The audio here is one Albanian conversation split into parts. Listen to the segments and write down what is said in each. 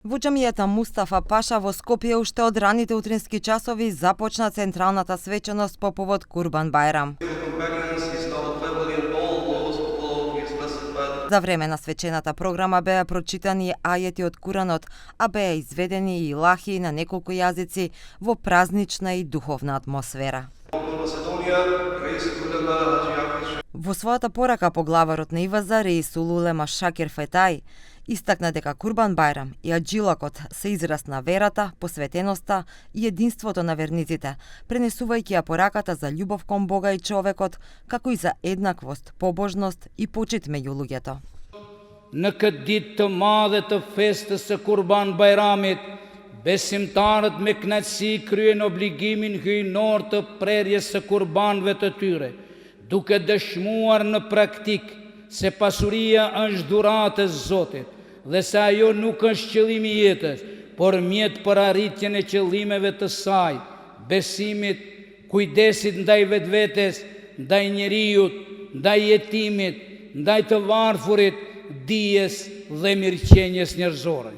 Во џамијата Мустафа Паша во Скопје уште од раните утрински часови започна централната свеченост по повод Курбан Бајрам. За време на свечената програма беа прочитани ајети од Куранот, а беа изведени и илахи на неколку јазици во празнична и духовна атмосфера. Во својата порака поглаварот на ИВАЗ Реисул Улема Шакир Фетај истакна дека Курбан Бајрам и аджилакот се израз на верата, посветеноста и единството на верниците, пренесувајќи ја пораката за љубов кон Бога и човекот, како и за еднаквост, побожност и почит меѓу луѓето. Në këtë ditë të madhe të festës së Kurban Bajramit, besimtarët me kënaqësi kryen obligimin hyjnor të prerjes së kurbanëve të tyre, duke dëshmuar në praktik se pasuria është dhuratë e Zotit dhe se ajo nuk është qëllimi i jetës, por mjet për arritjen e qëllimeve të saj, besimit, kujdesit ndaj vetvetes, ndaj njeriut, ndaj jetimit, ndaj të varfërit, dijes dhe mirëqenjes njerëzore.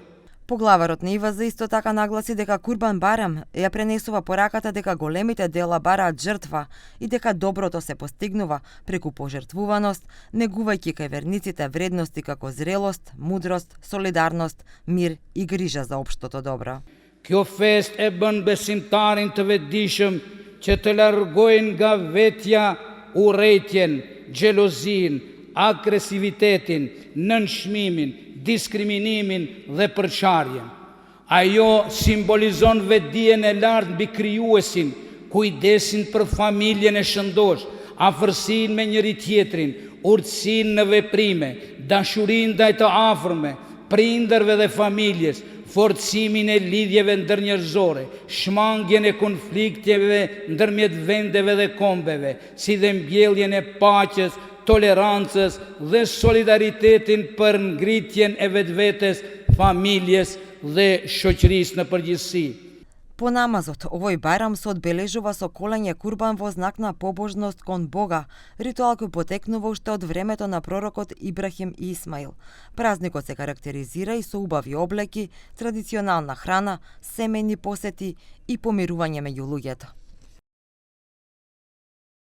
Поглаварот на ИВАЗ исто така нагласи дека Курбан Бајрам ја пренесува пораката дека големите дела бараат жртва и дека доброто се постигнува преку пожртвуваност, негувајќи кај верниците вредности како зрелост, мудрост, солидарност, мир и грижа за општото добро. Kjo fest e bën besimtarin të vetëdijshëm që të largojnë nga vetja urrëtitjen, xhelozin, agresivitetin, nënshmimin, diskriminimin dhe përçarjen. Ajo simbolizon vetdijen e lartë mbi krijuesin, kujdesin për familjen e shëndosh, afërsinë me njëri tjetrin, urtësinë në veprime, dashurinë ndaj të afërme, prindërve dhe familjes, forcimin e lidhjeve ndërnjerëzore, shmangjen e konflikteve ndërmjet vendeve dhe kombeve, si dhe mbjelljen e paqes, tolerancës dhe solidaritetin për ngritjen e vetvetes, familjes dhe shoqërisë në përgjithësi. По намазот, овој Бајрам се одбележува со колење курбан во знак на побожност кон Бога, ритуал кој потекнува уште од времето на пророкот Ибрахим и Исмаил. Празникот се карактеризира и со убави облеки, традиционална храна, семејни посети и помирување меѓу луѓето.